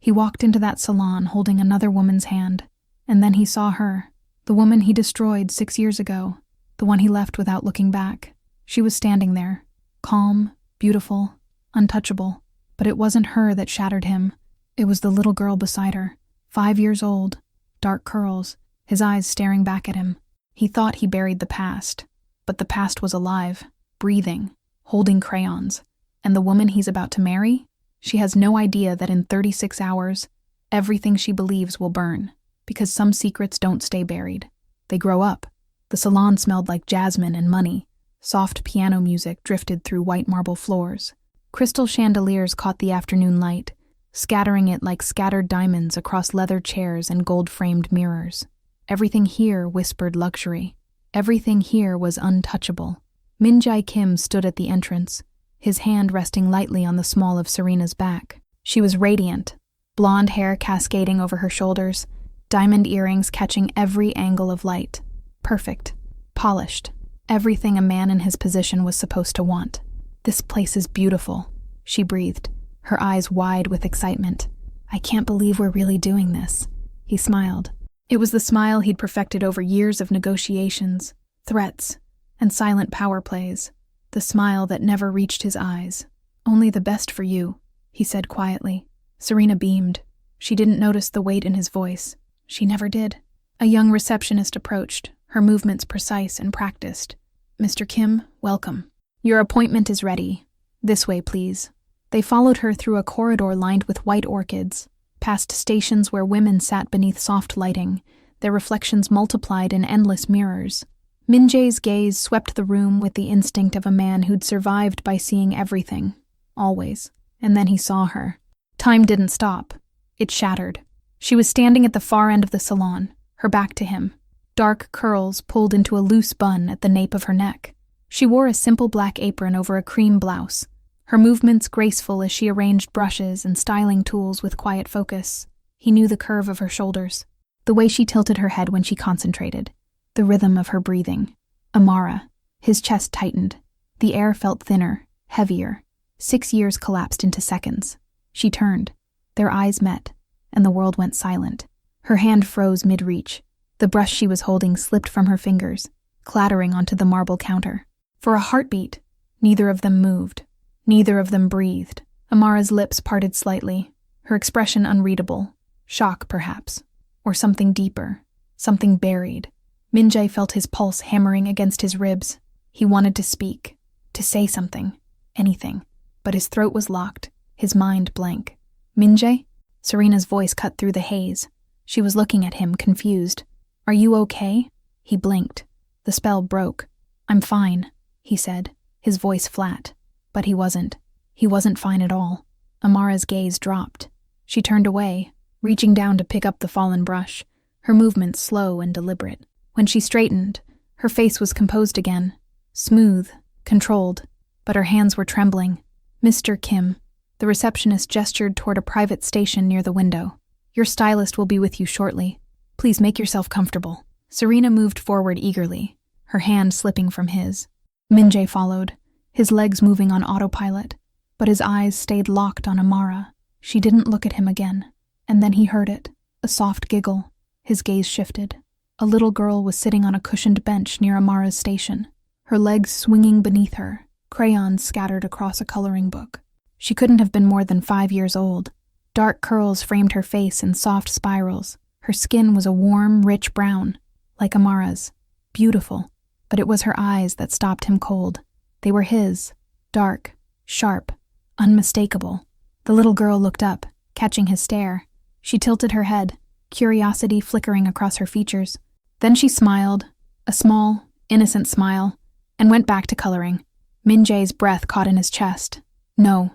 He walked into that salon holding another woman's hand, and then he saw her, the woman he destroyed 6 years ago, the one he left without looking back. She was standing there, calm, beautiful, untouchable, but it wasn't her that shattered him. It was the little girl beside her, 5 years old, dark curls, his eyes staring back at him. He thought he buried the past, but the past was alive, breathing, holding crayons. And the woman he's about to marry? She has no idea that in 36 hours, everything she believes will burn, because some secrets don't stay buried. They grow up. The salon smelled like jasmine and money. Soft piano music drifted through white marble floors. Crystal chandeliers caught the afternoon light, scattering it like scattered diamonds across leather chairs and gold-framed mirrors. Everything here whispered luxury. Everything here was untouchable. Min Jae Kim stood at the entrance, his hand resting lightly on the small of Serena's back. She was radiant, blonde hair cascading over her shoulders, diamond earrings catching every angle of light. Perfect, polished, everything a man in his position was supposed to want. "This place is beautiful," she breathed, her eyes wide with excitement. "I can't believe we're really doing this." He smiled. It was the smile he'd perfected over years of negotiations, threats, and silent power plays. The smile that never reached his eyes. "Only the best for you," he said quietly. Serena beamed. She didn't notice the weight in his voice. She never did. A young receptionist approached, her movements precise and practiced. "Mr. Kim, welcome. Your appointment is ready. This way, please." They followed her through a corridor lined with white orchids, past stations where women sat beneath soft lighting, their reflections multiplied in endless mirrors. Min Jae's gaze swept the room with the instinct of a man who'd survived by seeing everything, always. And then he saw her. Time didn't stop. It shattered. She was standing at the far end of the salon, her back to him, dark curls pulled into a loose bun at the nape of her neck. She wore a simple black apron over a cream blouse, her movements graceful as she arranged brushes and styling tools with quiet focus. He knew the curve of her shoulders, the way she tilted her head when she concentrated, the rhythm of her breathing. Amara. His chest tightened. The air felt thinner, heavier. 6 years collapsed into seconds. She turned. Their eyes met, and the world went silent. Her hand froze mid-reach. The brush she was holding slipped from her fingers, clattering onto the marble counter. For a heartbeat, neither of them moved. Neither of them breathed. Amara's lips parted slightly, her expression unreadable. Shock, perhaps. Or something deeper. Something buried. Min Jae felt his pulse hammering against his ribs. He wanted to speak, to say something, anything. But his throat was locked, his mind blank. "Min Jae?" Serena's voice cut through the haze. She was looking at him, confused. "Are you okay?" He blinked. The spell broke. "I'm fine," he said, his voice flat. But he wasn't. He wasn't fine at all. Amara's gaze dropped. She turned away, reaching down to pick up the fallen brush, her movements slow and deliberate. When she straightened, her face was composed again, smooth, controlled, but her hands were trembling. "Mr. Kim," the receptionist gestured toward a private station near the window. "Your stylist will be with you shortly. Please make yourself comfortable." Serena moved forward eagerly, her hand slipping from his. Min Jae followed, his legs moving on autopilot, but his eyes stayed locked on Amara. She didn't look at him again, and then he heard it, a soft giggle. His gaze shifted. A little girl was sitting on a cushioned bench near Amara's station, her legs swinging beneath her, crayons scattered across a coloring book. She couldn't have been more than 5 years old. Dark curls framed her face in soft spirals. Her skin was a warm, rich brown, like Amara's. Beautiful, but it was her eyes that stopped him cold. They were his, dark, sharp, unmistakable. The little girl looked up, catching his stare. She tilted her head, curiosity flickering across her features. Then she smiled, a small, innocent smile, and went back to coloring. Min Jae's breath caught in his chest. No.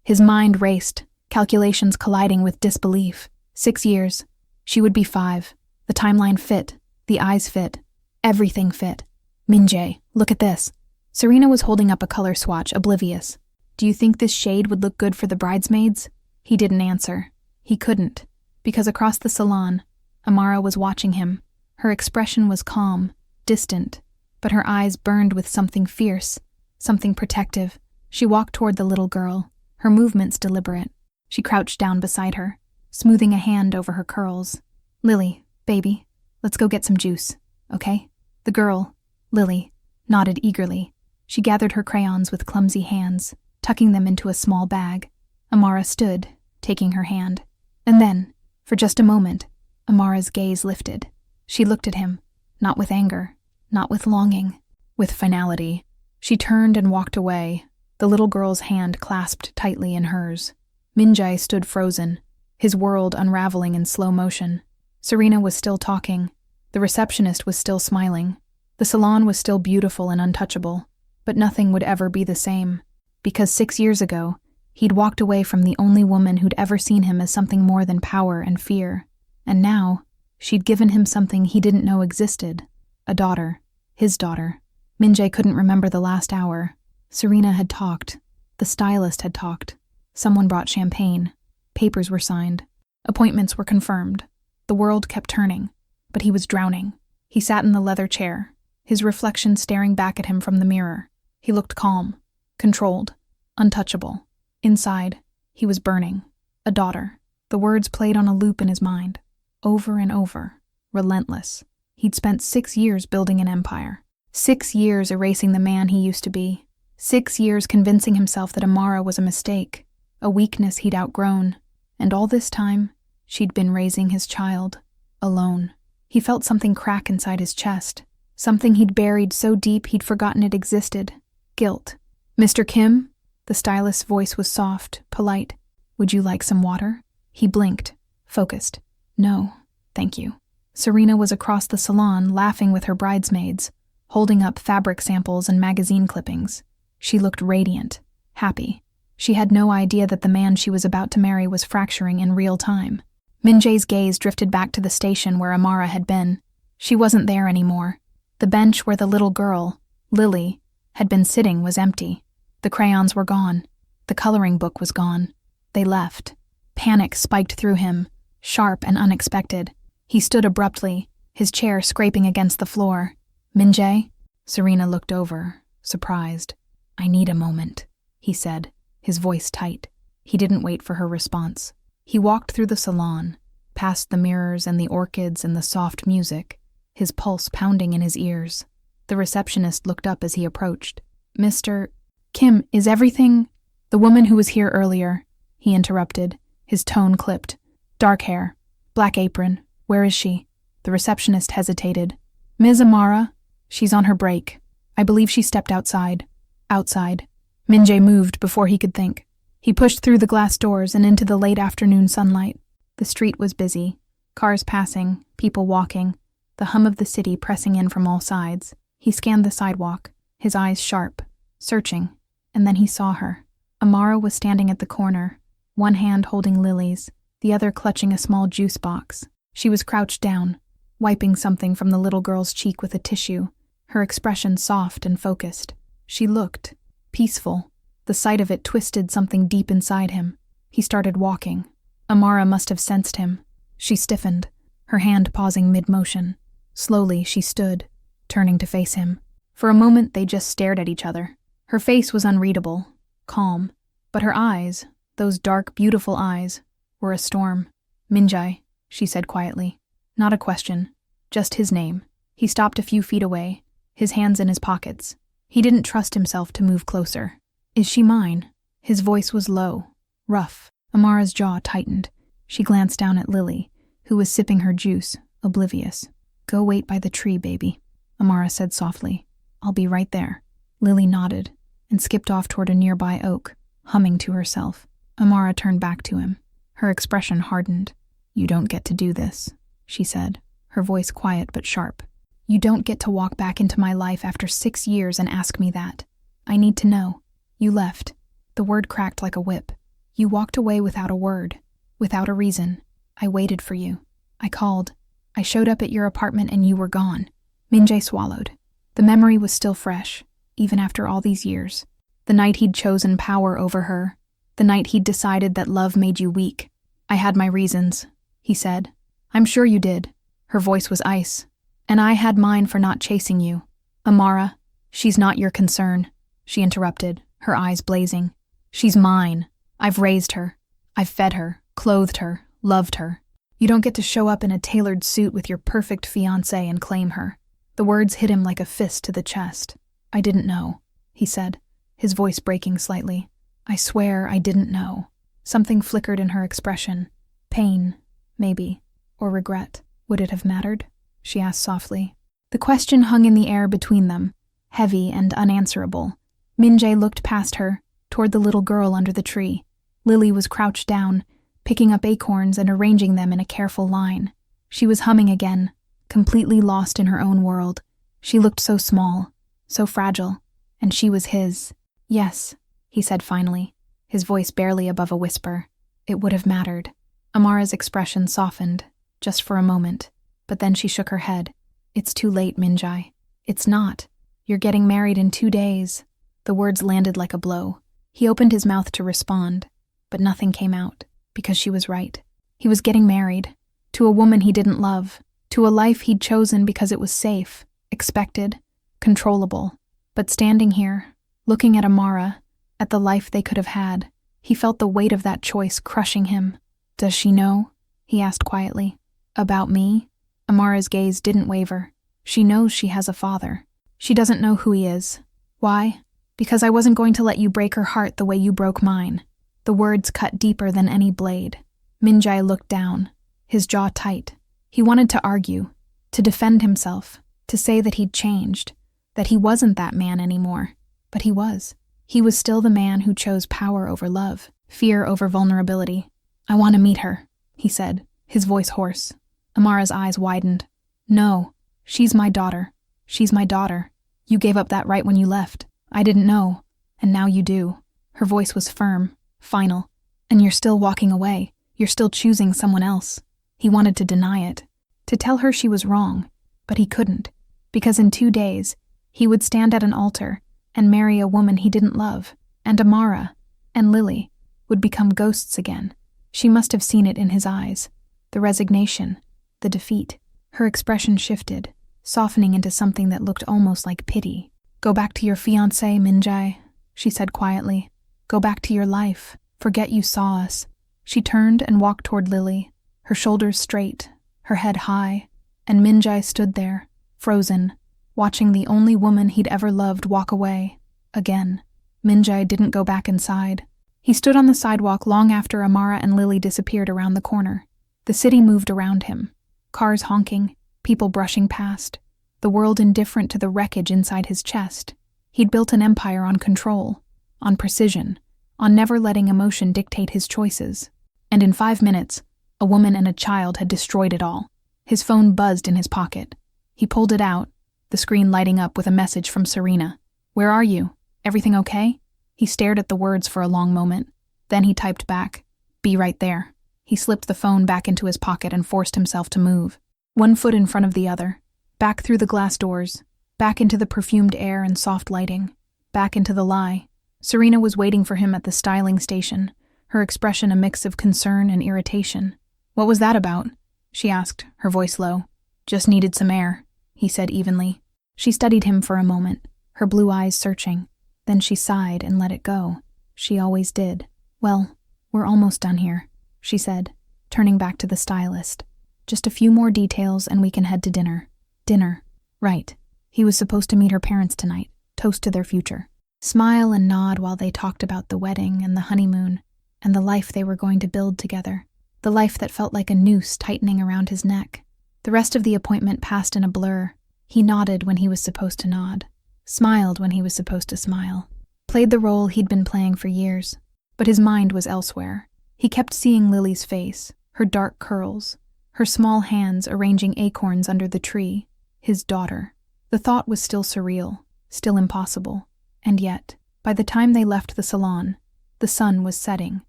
His mind raced, calculations colliding with disbelief. 6 years. She would be 5. The timeline fit, the eyes fit, everything fit. "Min Jae, look at this." Serena was holding up a color swatch, oblivious. "Do you think this shade would look good for the bridesmaids?" He didn't answer. He couldn't, because across the salon, Amara was watching him. Her expression was calm, distant, but her eyes burned with something fierce, something protective. She walked toward the little girl, her movements deliberate. She crouched down beside her, smoothing a hand over her curls. "Lily, baby, let's go get some juice, okay?" The girl, Lily, nodded eagerly. She gathered her crayons with clumsy hands, tucking them into a small bag. Amara stood, taking her hand. And then, for just a moment, Amara's gaze lifted. She looked at him, not with anger, not with longing, with finality. She turned and walked away, the little girl's hand clasped tightly in hers. Minjae stood frozen, his world unraveling in slow motion. Serena was still talking. The receptionist was still smiling. The salon was still beautiful and untouchable, but nothing would ever be the same, because 6 years ago, he'd walked away from the only woman who'd ever seen him as something more than power and fear. And now, she'd given him something he didn't know existed. A daughter. His daughter. Minjae couldn't remember the last hour. Serena had talked. The stylist had talked. Someone brought champagne. Papers were signed. Appointments were confirmed. The world kept turning, but he was drowning. He sat in the leather chair, his reflection staring back at him from the mirror. He looked calm, controlled, untouchable. Inside, he was burning. A daughter. The words played on a loop in his mind. Over and over. Relentless. He'd spent 6 years building an empire. 6 years erasing the man he used to be. 6 years convincing himself that Amara was a mistake, a weakness he'd outgrown. And all this time, she'd been raising his child. Alone. He felt something crack inside his chest. Something he'd buried so deep he'd forgotten it existed. Guilt. "Mr. Kim?" The stylist's voice was soft, polite. "Would you like some water?" He blinked, focused. "No, thank you." Serena was across the salon, laughing with her bridesmaids, holding up fabric samples and magazine clippings. She looked radiant, happy. She had no idea that the man she was about to marry was fracturing in real time. Minjae's gaze drifted back to the station where Amara had been. She wasn't there anymore. The bench where the little girl, Lily, had been sitting was empty. The crayons were gone. The coloring book was gone. They left. Panic spiked through him, sharp and unexpected. He stood abruptly, his chair scraping against the floor. "Minjae?" Serena looked over, surprised. "I need a moment," he said, his voice tight. He didn't wait for her response. He walked through the salon, past the mirrors and the orchids and the soft music, his pulse pounding in his ears. The receptionist looked up as he approached. "Mr. Kim, is everything—" "The woman who was here earlier," he interrupted, his tone clipped. "Dark hair, black apron. Where is she?" The receptionist hesitated. "Ms. Amara? She's on her break. I believe she stepped outside." "Outside." Minjae moved before he could think. He pushed through the glass doors and into the late afternoon sunlight. The street was busy. Cars passing, people walking, the hum of the city pressing in from all sides. He scanned the sidewalk, his eyes sharp, searching, and then he saw her. Amara was standing at the corner, one hand holding Lily's, the other clutching a small juice box. She was crouched down, wiping something from the little girl's cheek with a tissue, her expression soft and focused. She looked peaceful. The sight of it twisted something deep inside him. He started walking. Amara must have sensed him. She stiffened, her hand pausing mid-motion. Slowly, she stood, turning to face him. For a moment, they just stared at each other. Her face was unreadable, calm, but her eyes, those dark, beautiful eyes, were a storm. "Minjae," she said quietly. Not a question, just his name. He stopped a few feet away, his hands in his pockets. He didn't trust himself to move closer. "Is she mine?" His voice was low, rough. Amara's jaw tightened. She glanced down at Lily, who was sipping her juice, oblivious. "Go wait by the tree, baby," Amara said softly. "I'll be right there." Lily nodded and skipped off toward a nearby oak, humming to herself. Amara turned back to him. Her expression hardened. "You don't get to do this," she said, her voice quiet but sharp. "You don't get to walk back into my life after 6 years and ask me that. I need to know. You left." The word cracked like a whip. "You walked away without a word, without a reason. I waited for you. I called. I showed up at your apartment and you were gone." Minjae swallowed. The memory was still fresh, even after all these years. The night he'd chosen power over her. The night he'd decided that love made you weak. "I had my reasons," he said. "I'm sure you did." Her voice was ice. "And I had mine for not chasing you." "Amara, she's not your concern," she interrupted, her eyes blazing. "She's mine. I've raised her. I've fed her, clothed her, loved her. You don't get to show up in a tailored suit with your perfect fiancée and claim her." The words hit him like a fist to the chest. "I didn't know," he said, his voice breaking slightly. "I swear I didn't know." Something flickered in her expression. Pain, maybe, or regret. "Would it have mattered?" she asked softly. The question hung in the air between them, heavy and unanswerable. Min-jae looked past her, toward the little girl under the tree. Lily was crouched down, picking up acorns and arranging them in a careful line. She was humming again, completely lost in her own world. She looked so small, so fragile, and she was his. "Yes," he said finally, his voice barely above a whisper. "It would have mattered." Amara's expression softened, just for a moment, but then she shook her head. "It's too late, Min-jae." "It's not. You're getting married in 2 days." The words landed like a blow. He opened his mouth to respond, but nothing came out, because she was right. He was getting married, to a woman he didn't love, to a life he'd chosen because it was safe, expected, controllable. But standing here, looking at Amara, at the life they could have had, he felt the weight of that choice crushing him. "Does she know?" he asked quietly. "About me?" Amara's gaze didn't waver. "She knows she has a father. She doesn't know who he is. Why? Because I wasn't going to let you break her heart the way you broke mine." The words cut deeper than any blade. Min-jae looked down, his jaw tight. He wanted to argue, to defend himself, to say that he'd changed, that he wasn't that man anymore. But he was. He was still the man who chose power over love, fear over vulnerability. "I want to meet her," he said, his voice hoarse. Amara's eyes widened. "No, she's my daughter. She's my daughter. You gave up that right when you left. I didn't know, and now you do." Her voice was firm, final. "And you're still walking away. You're still choosing someone else." He wanted to deny it, to tell her she was wrong, but he couldn't, because in 2 days, he would stand at an altar and marry a woman he didn't love, and Amara and Lily would become ghosts again. She must have seen it in his eyes, the resignation, the defeat. Her expression shifted, softening into something that looked almost like pity. "Go back to your fiancé, Min-jae," she said quietly. "Go back to your life. Forget you saw us." She turned and walked toward Lily, her shoulders straight, her head high, and Min-jae stood there, frozen, watching the only woman he'd ever loved walk away, again. Min-jae didn't go back inside. He stood on the sidewalk long after Amara and Lily disappeared around the corner. The city moved around him, cars honking, people brushing past, the world indifferent to the wreckage inside his chest. He'd built an empire on control, on precision, on never letting emotion dictate his choices. And in 5 minutes, a woman and a child had destroyed it all. His phone buzzed in his pocket. He pulled it out, the screen lighting up with a message from Serena. "Where are you? Everything okay?" He stared at the words for a long moment. Then he typed back, "Be right there." He slipped the phone back into his pocket and forced himself to move. One foot in front of the other, back through the glass doors, back into the perfumed air and soft lighting, back into the lie. Serena was waiting for him at the styling station, her expression a mix of concern and irritation. "What was that about?" she asked, her voice low. "Just needed some air," he said evenly. She studied him for a moment, her blue eyes searching. Then she sighed and let it go. She always did. "Well, we're almost done here," she said, turning back to the stylist. "Just a few more details and we can head to dinner." Dinner. Right. He was supposed to meet her parents tonight, toast to their future. Smile and nod while they talked about the wedding and the honeymoon, and the life they were going to build together. The life that felt like a noose tightening around his neck. The rest of the appointment passed in a blur. He nodded when he was supposed to nod, smiled when he was supposed to smile, played the role he'd been playing for years. But his mind was elsewhere. He kept seeing Lily's face, her dark curls, her small hands arranging acorns under the tree, his daughter. The thought was still surreal, still impossible. And yet, by the time they left the salon, the sun was setting,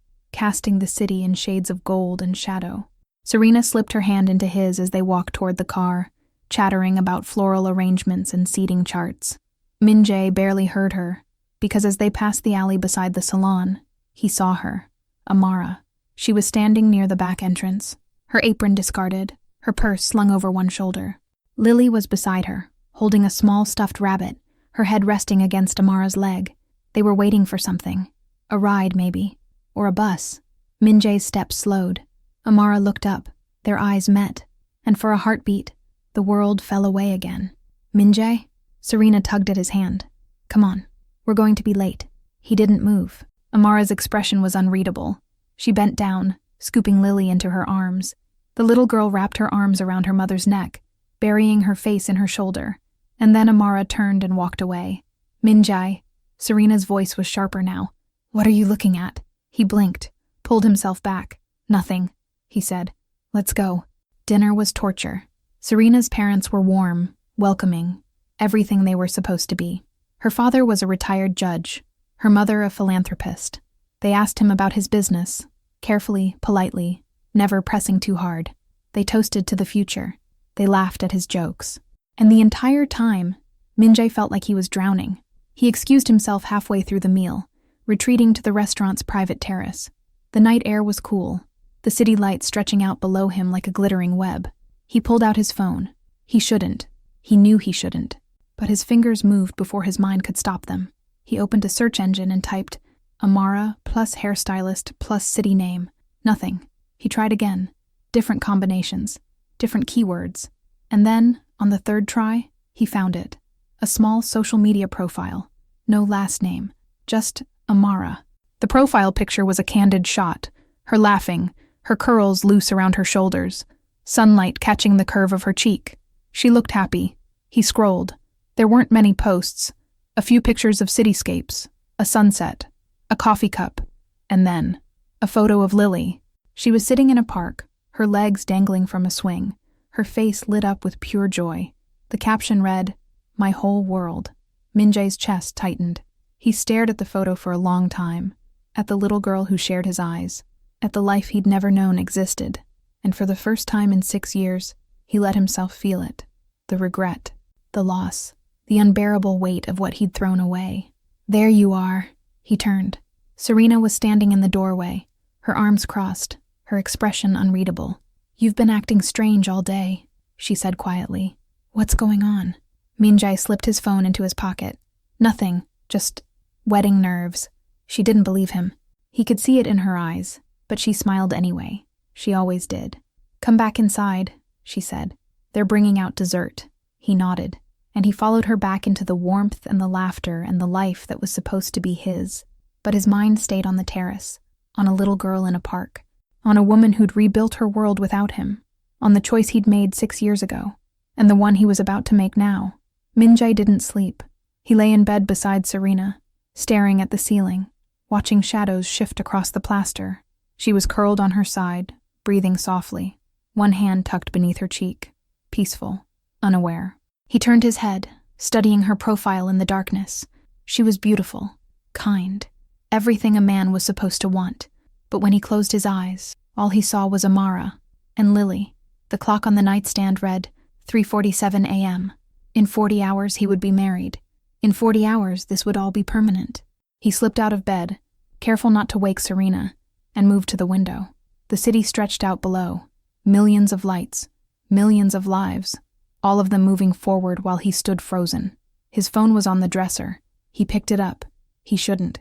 casting the city in shades of gold and shadow. Serena slipped her hand into his as they walked toward the car, chattering about floral arrangements and seating charts. Min-jae barely heard her, because as they passed the alley beside the salon, he saw her, Amara. She was standing near the back entrance, her apron discarded, her purse slung over one shoulder. Lily was beside her, holding a small stuffed rabbit, her head resting against Amara's leg. They were waiting for something. A ride, maybe. Or a bus. Min-jae's steps slowed. Amara looked up. Their eyes met, and for a heartbeat, the world fell away again. Min-jae? Serena tugged at his hand. Come on, we're going to be late. He didn't move. Amara's expression was unreadable. She bent down, scooping Lily into her arms. The little girl wrapped her arms around her mother's neck, burying her face in her shoulder, and then Amara turned and walked away. Min-jae. Serena's voice was sharper now. What are you looking at? He blinked, pulled himself back. Nothing, he said. Let's go. Dinner was torture. Serena's parents were warm, welcoming, everything they were supposed to be. Her father was a retired judge, her mother a philanthropist. They asked him about his business, carefully, politely, never pressing too hard. They toasted to the future. They laughed at his jokes. And the entire time, Min-jae felt like he was drowning. He excused himself halfway through the meal, retreating to the restaurant's private terrace. The night air was cool, the city lights stretching out below him like a glittering web. He pulled out his phone. He shouldn't. He knew he shouldn't. But his fingers moved before his mind could stop them. He opened a search engine and typed Amara plus hairstylist plus city name. Nothing. He tried again. Different combinations. Different keywords. And then, on the third try, he found it. A small social media profile. No last name. Just Amara. The profile picture was a candid shot. Her laughing, her curls loose around her shoulders. Sunlight catching the curve of her cheek. She looked happy. He scrolled. There weren't many posts. A few pictures of cityscapes. A sunset. A coffee cup. And then, a photo of Lily. She was sitting in a park, her legs dangling from a swing, her face lit up with pure joy. The caption read, "My whole world." Min-jae's chest tightened. He stared at the photo for a long time, at the little girl who shared his eyes, at the life he'd never known existed, and for the first time in 6 years, he let himself feel it. The regret, the loss, the unbearable weight of what he'd thrown away. "There you are." He turned. Serena was standing in the doorway, her arms crossed, her expression unreadable. "You've been acting strange all day," she said quietly. "What's going on?" Min-jae slipped his phone into his pocket. Nothing, just wetting nerves. She didn't believe him. He could see it in her eyes, but she smiled anyway. She always did. "Come back inside," she said. "They're bringing out dessert." He nodded, and he followed her back into the warmth and the laughter and the life that was supposed to be his. But his mind stayed on the terrace, on a little girl in a park, on a woman who'd rebuilt her world without him, on the choice he'd made 6 years ago, and the one he was about to make now. Min-jae didn't sleep. He lay in bed beside Serena, staring at the ceiling, watching shadows shift across the plaster. She was curled on her side, breathing softly, one hand tucked beneath her cheek, peaceful, unaware. He turned his head, studying her profile in the darkness. She was beautiful, kind, everything a man was supposed to want. But when he closed his eyes, all he saw was Amara and Lily. The clock on the nightstand read 3:47 a.m. In 40 hours he would be married. In 40 hours this would all be permanent. He slipped out of bed, careful not to wake Serena, and moved to the window. The city stretched out below. Millions of lights, millions of lives, all of them moving forward while he stood frozen. His phone was on the dresser. He picked it up. He shouldn't.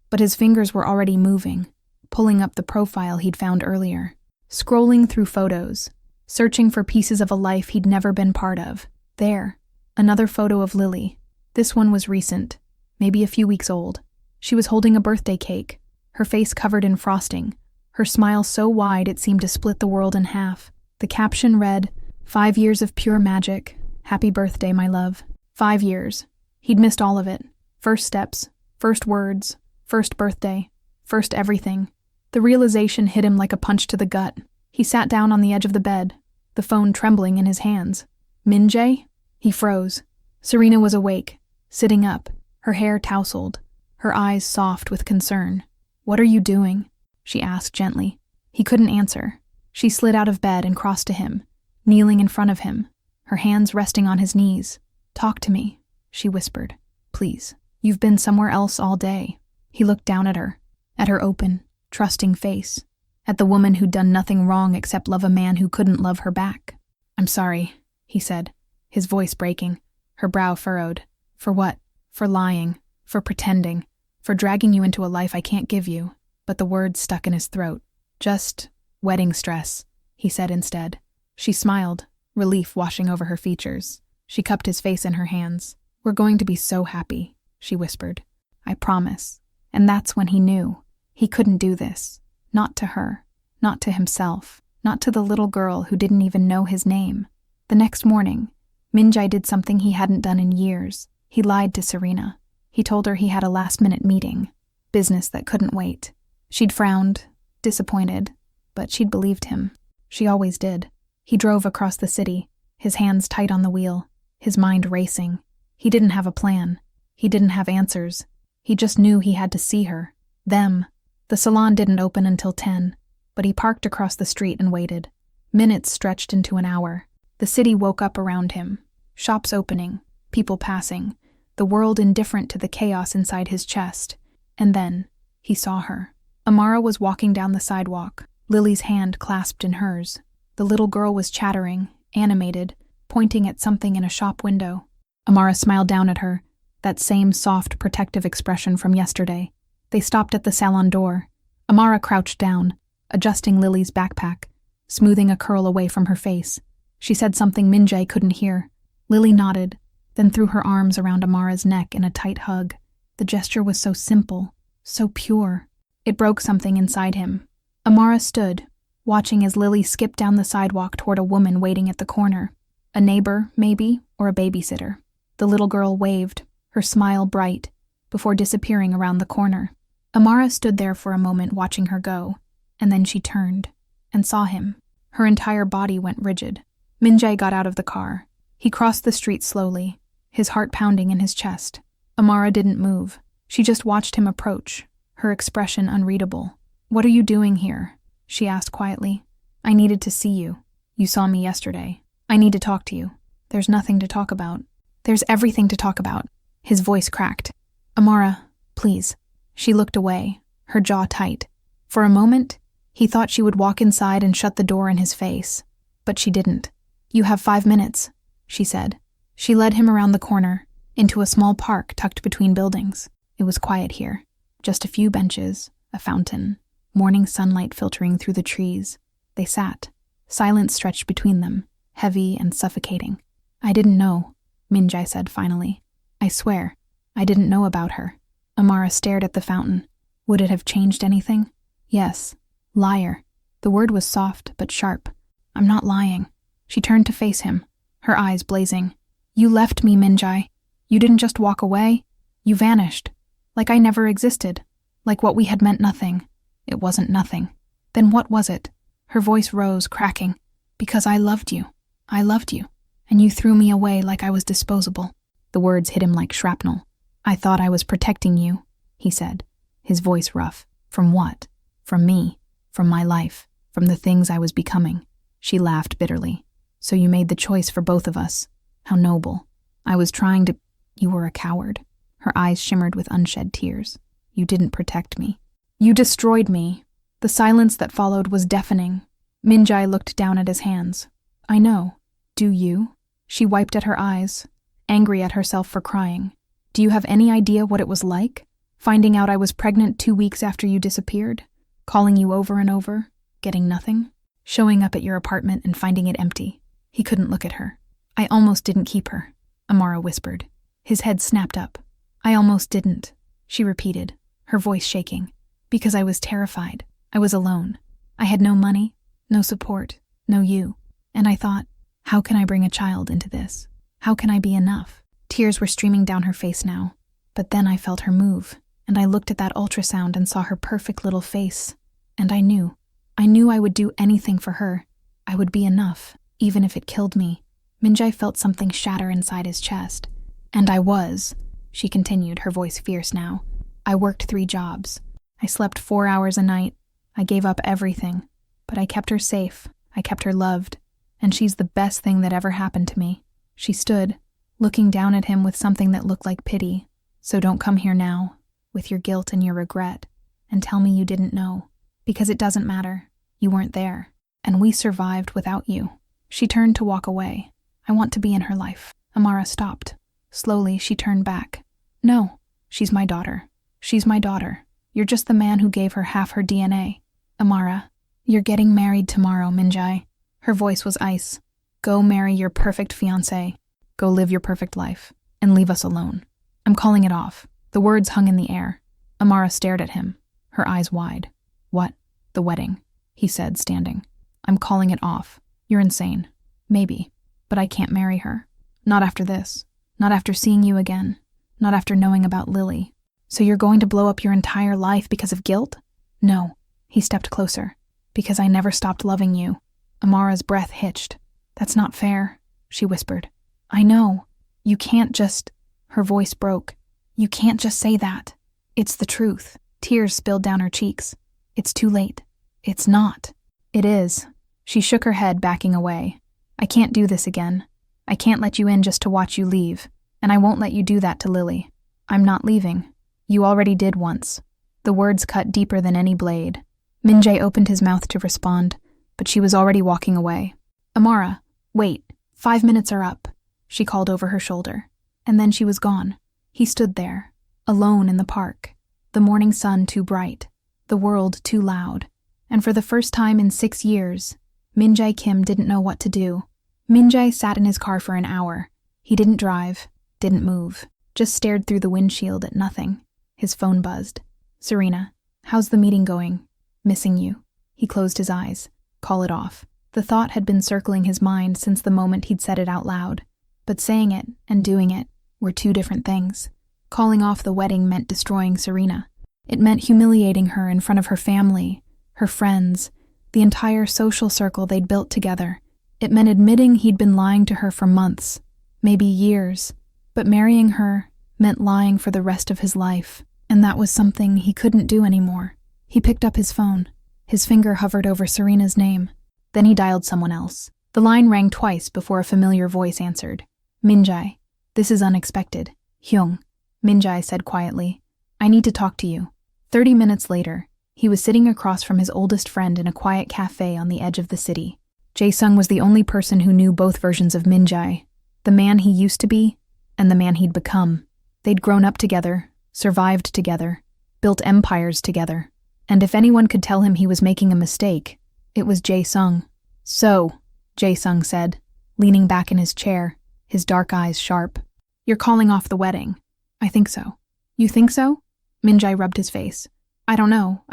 But his fingers were already moving, pulling up the profile he'd found earlier, scrolling through photos, searching for pieces of a life he'd never been part of. There, another photo of Lily. This one was recent, maybe a few weeks old. She was holding a birthday cake, her face covered in frosting, her smile so wide it seemed to split the world in half. The caption read, 5 years of pure magic. Happy birthday, my love. 5 years. He'd missed all of it. First steps, first words, first birthday, first everything. The realization hit him like a punch to the gut. He sat down on the edge of the bed, the phone trembling in his hands. Min-jae? He froze. Serena was awake, sitting up, her hair tousled, her eyes soft with concern. "What are you doing?" she asked gently. He couldn't answer. She slid out of bed and crossed to him, kneeling in front of him, her hands resting on his knees. "Talk to me," she whispered. "Please. You've been somewhere else all day." He looked down at her open, trusting face, at the woman who'd done nothing wrong except love a man who couldn't love her back. "I'm sorry," he said, his voice breaking, her brow furrowed. "For what? For lying, for pretending, for dragging you into a life I can't give you." but the words stuck in his throat. Just wedding stress, he said instead. She smiled, relief washing over her features. She cupped his face in her hands. We're going to be so happy, she whispered. I promise. And that's when he knew. He couldn't do this. Not to her. Not to himself. Not to the little girl who didn't even know his name. The next morning, Minjae did something he hadn't done in years. He lied to Serena. He told her he had a last-minute meeting. Business that couldn't wait. She'd frowned, disappointed, but she'd believed him. She always did. He drove across the city, his hands tight on the wheel, his mind racing. He didn't have a plan. He didn't have answers. He just knew he had to see her. Them. The salon didn't open until 10, but he parked across the street and waited. Minutes stretched into an hour. The city woke up around him. Shops opening, people passing, the world indifferent to the chaos inside his chest. And then, he saw her. Amara was walking down the sidewalk, Lily's hand clasped in hers. The little girl was chattering, animated, pointing at something in a shop window. Amara smiled down at her, that same soft, protective expression from yesterday. They stopped at the salon door. Amara crouched down, adjusting Lily's backpack, smoothing a curl away from her face. She said something Minjae couldn't hear. Lily nodded, then threw her arms around Amara's neck in a tight hug. The gesture was so simple, so pure. It broke something inside him. Amara stood, watching as Lily skipped down the sidewalk toward a woman waiting at the corner. A neighbor, maybe, or a babysitter. The little girl waved, her smile bright, before disappearing around the corner. Amara stood there for a moment watching her go, and then she turned, and saw him. Her entire body went rigid. Minjae got out of the car. He crossed the street slowly, his heart pounding in his chest. Amara didn't move. She just watched him approach, her expression unreadable. "What are you doing here?" she asked quietly. "I needed to see you. You saw me yesterday. I need to talk to you." "There's nothing to talk about." "There's everything to talk about." His voice cracked. "Amara, please." She looked away, her jaw tight. For a moment, he thought she would walk inside and shut the door in his face. But she didn't. "You have 5 minutes," she said. She led him around the corner, into a small park tucked between buildings. It was quiet here. Just a few benches, a fountain, morning sunlight filtering through the trees. They sat. Silence stretched between them, heavy and suffocating. "I didn't know," Minjae said finally. "I swear, I didn't know about her." Amara stared at the fountain. Would it have changed anything? Yes. Liar. The word was soft but sharp. "I'm not lying." She turned to face him, her eyes blazing. "You left me, Minjae. You didn't just walk away. You vanished. Like I never existed. Like what we had meant nothing. It wasn't nothing. Then what was it?" Her voice rose, cracking. "Because I loved you. I loved you. And you threw me away like I was disposable." The words hit him like shrapnel. "I thought I was protecting you," he said, his voice rough. "From what? From me. From my life. From the things I was becoming." She laughed bitterly. "So you made the choice for both of us. How noble. I was trying to—" "You were a coward." Her eyes shimmered with unshed tears. "You didn't protect me. You destroyed me." The silence that followed was deafening. Minjae looked down at his hands. "I know. Do you?" She wiped at her eyes, angry at herself for crying. "Do you have any idea what it was like? Finding out I was pregnant 2 weeks after you disappeared? Calling you over and over? Getting nothing? Showing up at your apartment and finding it empty?" He couldn't look at her. "I almost didn't keep her," Amara whispered. His head snapped up. "I almost didn't," she repeated, her voice shaking. "Because I was terrified. I was alone. I had no money, no support, no you. And I thought, how can I bring a child into this? How can I be enough?" Tears were streaming down her face now. But then I felt her move, and I looked at that ultrasound and saw her perfect little face. And I knew I would do anything for her. I would be enough, even if it killed me. Minjae felt something shatter inside his chest. "And I was," she continued, her voice fierce now. "I worked 3 jobs. I slept 4 hours a night. I gave up everything. But I kept her safe. I kept her loved. And she's the best thing that ever happened to me." She stood, looking down at him with something that looked like pity. "So don't come here now, with your guilt and your regret, and tell me you didn't know. Because it doesn't matter. You weren't there. And we survived without you." She turned to walk away. "I want to be in her life." Amara stopped. Slowly, she turned back. "No, she's my daughter. She's my daughter. You're just the man who gave her half her DNA. Amara, you're getting married tomorrow, Minjai. Her voice was ice. Go marry your perfect fiancé. Go live your perfect life. And leave us alone. I'm calling it off. The words hung in the air. Amara stared at him, her eyes wide. What? The wedding, he said, standing. I'm calling it off. You're insane. Maybe. But I can't marry her. Not after this. Not after seeing you again. Not after knowing about Lily. So you're going to blow up your entire life because of guilt? No. He stepped closer. Because I never stopped loving you. Amara's breath hitched. That's not fair, she whispered. I know. You can't just... Her voice broke. You can't just say that. It's the truth. Tears spilled down her cheeks. It's too late. It's not. It is. She shook her head, backing away. I can't do this again. I can't let you in just to watch you leave. And I won't let you do that to Lily. I'm not leaving. You already did once. The words cut deeper than any blade. Minjai opened his mouth to respond, but she was already walking away. Amara, wait. 5 minutes are up, she called over her shoulder. And then she was gone. He stood there, alone in the park. The morning sun too bright. The world too loud. And for the first time in 6 years, Minjai Kim didn't know what to do. Minjai sat in his car for an hour. He didn't drive, didn't move, just stared through the windshield at nothing. His phone buzzed. Serena, how's the meeting going? Missing you. He closed his eyes. Call it off. The thought had been circling his mind since the moment he'd said it out loud. But saying it and doing it were two different things. Calling off the wedding meant destroying Serena. It meant humiliating her in front of her family, her friends, the entire social circle they'd built together. It meant admitting he'd been lying to her for months, maybe years. But marrying her meant lying for the rest of his life, and that was something he couldn't do anymore. He picked up his phone. His finger hovered over Serena's name. Then he dialed someone else. The line rang twice before a familiar voice answered. Minjai, this is unexpected. Hyung, Minjai said quietly. I need to talk to you. 30 minutes later, he was sitting across from his oldest friend in a quiet cafe on the edge of the city. Jae-sung was the only person who knew both versions of Minjai, the man he used to be and the man he'd become. They'd grown up together, survived together, built empires together, and if anyone could tell him he was making a mistake, it was Jae-sung. So, Jae-sung said, leaning back in his chair, his dark eyes sharp. You're calling off the wedding. I think so. You think so? Minjai rubbed his face. I don't know,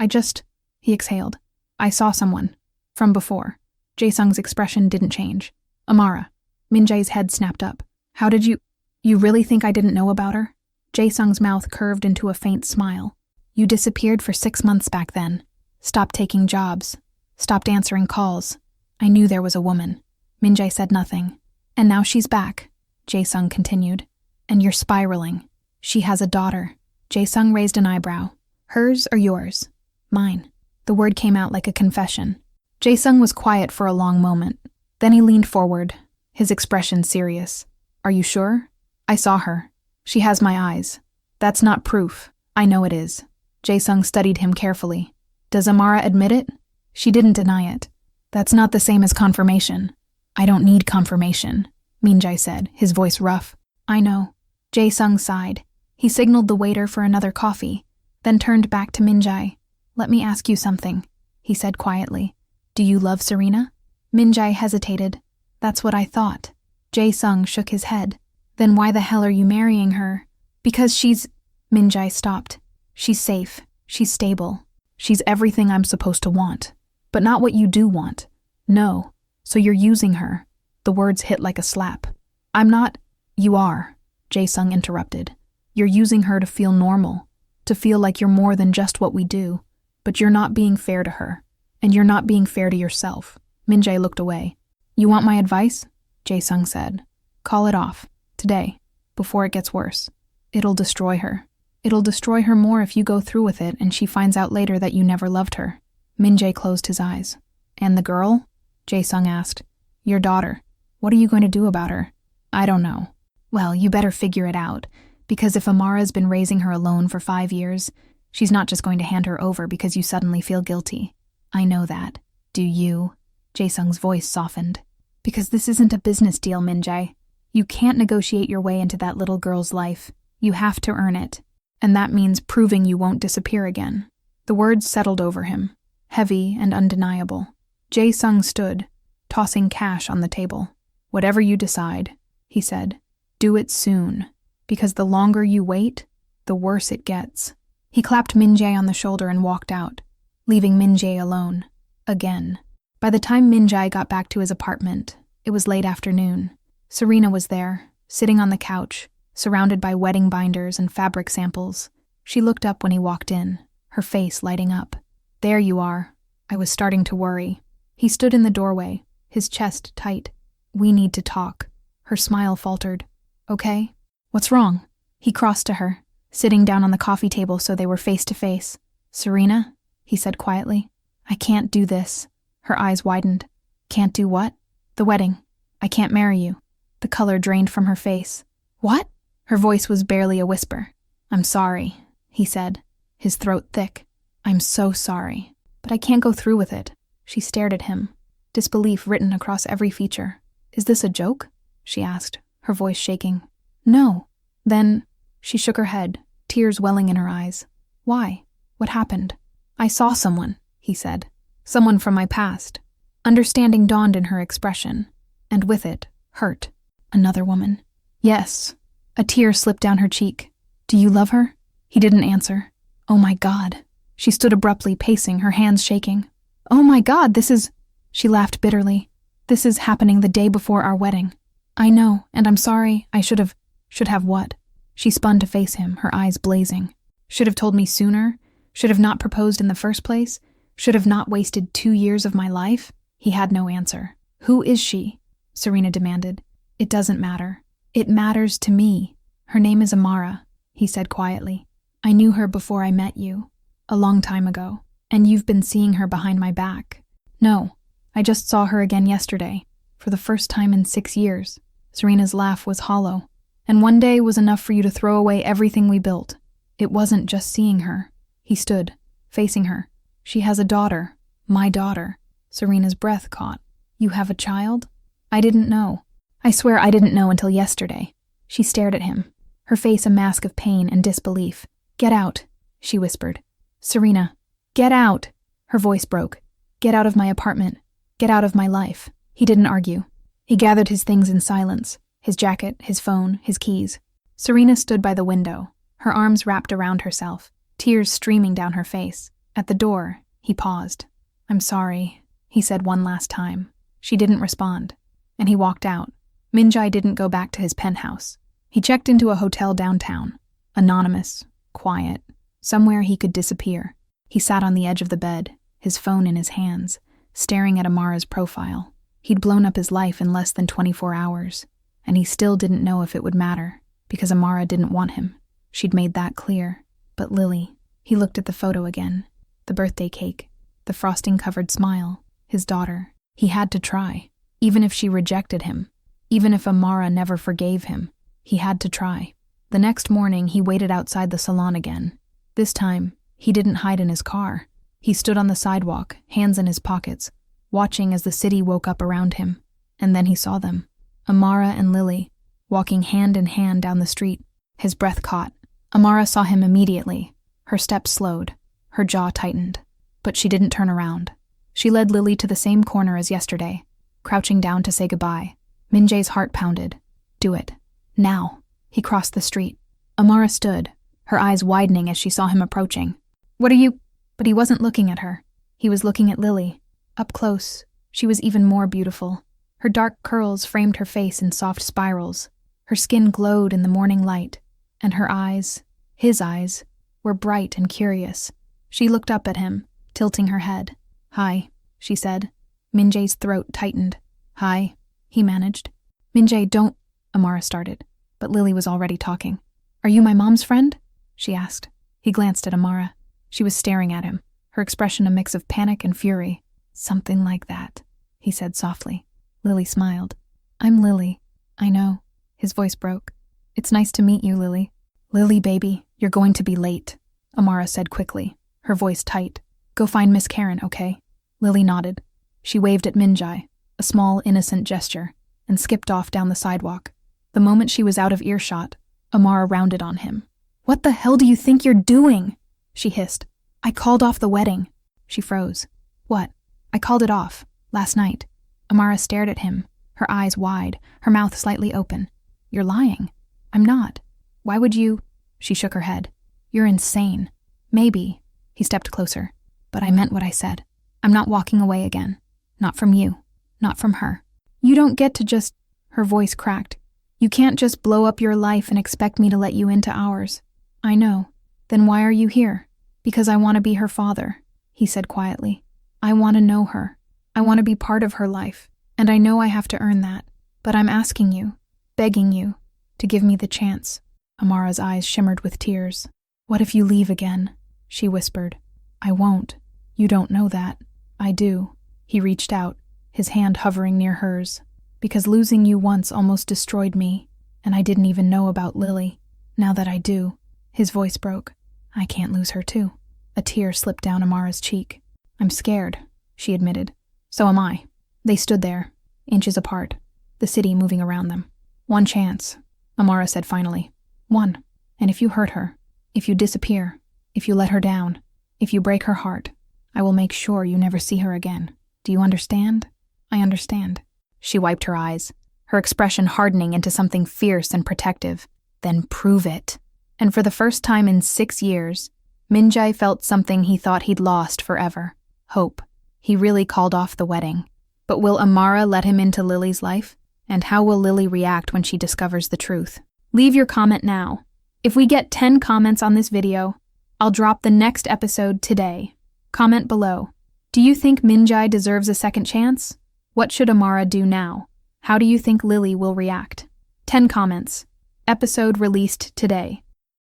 He exhaled. I saw someone. From before. Jae-sung's expression didn't change. Amara. Minjai's head snapped up. How did you really think I didn't know about her? Jae-sung's mouth curved into a faint smile. You disappeared for 6 months back then. Stopped taking jobs. Stopped answering calls. I knew there was a woman. Minjai said nothing. And now she's back, Jae-sung continued. And you're spiraling. She has a daughter. Jae-sung raised an eyebrow. Hers or yours? Mine. The word came out like a confession. Jae-sung was quiet for a long moment. Then he leaned forward, his expression serious. Are you sure? I saw her. She has my eyes. That's not proof. I know it is. Jae-sung studied him carefully. Does Amara admit it? She didn't deny it. That's not the same as confirmation. I don't need confirmation, Minjai said, his voice rough. I know. Jae-sung sighed. He signaled the waiter for another coffee, then turned back to Minjai. Let me ask you something, he said quietly. Do you love Serena? Minjai hesitated. That's what I thought. Jae-sung shook his head. Then why the hell are you marrying her? Because she's... Minjai stopped. She's safe. She's stable. She's everything I'm supposed to want. But not what you do want. No. So you're using her. The words hit like a slap. I'm not... You are, Jae-sung interrupted. You're using her to feel normal. To feel like you're more than just what we do. But you're not being fair to her. And you're not being fair to yourself. Minjai looked away. You want my advice? Jae-sung said. Call it off. Today. Before it gets worse. It'll destroy her. It'll destroy her more if you go through with it and she finds out later that you never loved her. Minjai closed his eyes. And the girl? Jae-sung asked. Your daughter. What are you going to do about her? I don't know. Well, you better figure it out. Because if Amara's been raising her alone for 5 years, she's not just going to hand her over because you suddenly feel guilty. I know that. Do you? Jae-sung's voice softened. Because this isn't a business deal, Minjai. You can't negotiate your way into that little girl's life. You have to earn it. And that means proving you won't disappear again. The words settled over him, heavy and undeniable. Jae-sung stood, tossing cash on the table. "Whatever you decide," he said, "do it soon, because the longer you wait, the worse it gets." He clapped Min-jae on the shoulder and walked out, leaving Min-jae alone. Again. By the time Min-jae got back to his apartment, it was late afternoon. Serena was there, sitting on the couch, surrounded by wedding binders and fabric samples. She looked up when he walked in, her face lighting up. "There you are." I was starting to worry. He stood in the doorway, his chest tight. "We need to talk." Her smile faltered. "Okay? What's wrong?" He crossed to her, sitting down on the coffee table so they were face to face. "Serena," he said quietly, "I can't do this." Her eyes widened. "Can't do what?" "The wedding. I can't marry you." The color drained from her face. "What?" Her voice was barely a whisper. "I'm sorry," he said, his throat thick. "I'm so sorry, but I can't go through with it." She stared at him, disbelief written across every feature. "Is this a joke?" she asked, her voice shaking. "No." Then she shook her head, tears welling in her eyes. "Why? What happened?" "I saw someone," he said. "Someone from my past." Understanding dawned in her expression, and with it, hurt. "Another woman." "Yes." A tear slipped down her cheek. "Do you love her?" He didn't answer. "Oh my God." She stood abruptly, pacing, her hands shaking. "Oh my God, this is..." She laughed bitterly. "This is happening the day before our wedding." "I know, and I'm sorry. I should have..." "Should have what?" She spun to face him, her eyes blazing. "Should have told me sooner? Should have not proposed in the first place? Should have not wasted 2 years of my life?" He had no answer. "Who is she?" Serena demanded. "It doesn't matter. It matters to me. Her name is Amara," he said quietly. "I knew her before I met you, a long time ago, and you've been seeing her behind my back." "No, I just saw her again yesterday, for the first time in 6 years." Serena's laugh was hollow. "And one day was enough for you to throw away everything we built. It wasn't just seeing her." He stood, facing her. "She has a daughter. My daughter." Serena's breath caught. "You have a child?" "I didn't know. I swear I didn't know until yesterday." She stared at him, her face a mask of pain and disbelief. "Get out," she whispered. "Serena, get out." Her voice broke. "Get out of my apartment. Get out of my life." He didn't argue. He gathered his things in silence, his jacket, his phone, his keys. Serena stood by the window, her arms wrapped around herself, tears streaming down her face. At the door, he paused. "I'm sorry," he said one last time. She didn't respond, and he walked out. Min-jae didn't go back to his penthouse. He checked into a hotel downtown, anonymous, quiet, somewhere he could disappear. He sat on the edge of the bed, his phone in his hands, staring at Amara's profile. He'd blown up his life in less than 24 hours, and he still didn't know if it would matter, because Amara didn't want him. She'd made that clear. But Lily, he looked at the photo again, the birthday cake, the frosting-covered smile, his daughter. He had to try, even if she rejected him, even if Amara never forgave him. He had to try. The next morning, he waited outside the salon again. This time, he didn't hide in his car. He stood on the sidewalk, hands in his pockets, watching as the city woke up around him. And then he saw them, Amara and Lily, walking hand in hand down the street. His breath caught. Amara saw him immediately. Her steps slowed. Her jaw tightened. But she didn't turn around. She led Lily to the same corner as yesterday, crouching down to say goodbye. Min-jae's heart pounded. Do it. Now. He crossed the street. Amara stood, her eyes widening as she saw him approaching. "What are you—" But he wasn't looking at her. He was looking at Lily. Up close, she was even more beautiful. Her dark curls framed her face in soft spirals. Her skin glowed in the morning light, and her eyes, his eyes, were bright and curious. She looked up at him, tilting her head. "Hi," she said. Min-jae's throat tightened. "Hi," he managed. "Min-jae, don't—" Amara started, but Lily was already talking. "Are you my mom's friend?" she asked. He glanced at Amara. She was staring at him, her expression a mix of panic and fury. "Something like that," he said softly. Lily smiled. "I'm Lily." "I know." His voice broke. "It's nice to meet you, Lily." "Lily, baby, you're going to be late," Amara said quickly, her voice tight. "Go find Miss Karen, okay?" Lily nodded. She waved at Min-jae, a small, innocent gesture, and skipped off down the sidewalk. The moment she was out of earshot, Amara rounded on him. "What the hell do you think you're doing?" she hissed. I called off the wedding. She froze. What? I called it off. Last night. Amara stared at him, her eyes wide, her mouth slightly open. You're lying. I'm not. Why would you? She shook her head. You're insane. Maybe. He stepped closer. But I meant what I said. I'm not walking away again. Not from you. Not from her. You don't get to just... Her voice cracked. You can't just blow up your life and expect me to let you into ours. I know. Then why are you here? Because I want to be her father, he said quietly. I want to know her. I want to be part of her life. And I know I have to earn that. But I'm asking you, begging you, to give me the chance. Amara's eyes shimmered with tears. What if you leave again? She whispered. I won't. You don't know that. I do. He reached out, his hand hovering near hers. Because losing you once almost destroyed me, and I didn't even know about Lily. Now that I do. His voice broke. I can't lose her too. A tear slipped down Amara's cheek. I'm scared, she admitted. So am I. They stood there, inches apart, the city moving around them. One chance, Amara said finally. One. And if you hurt her, if you disappear, if you let her down, if you break her heart, I will make sure you never see her again. Do you understand? I understand. She wiped her eyes, her expression hardening into something fierce and protective. Then prove it. And for the first time in 6 years, Minjai felt something he thought he'd lost forever. Hope. He really called off the wedding. But will Amara let him into Lily's life? And how will Lily react when she discovers the truth? Leave your comment now. If we get 10 comments on this video, I'll drop the next episode today. Comment below. Do you think Minjai deserves a second chance? What should Amara do now? How do you think Lily will react? 10 comments. Episode released today.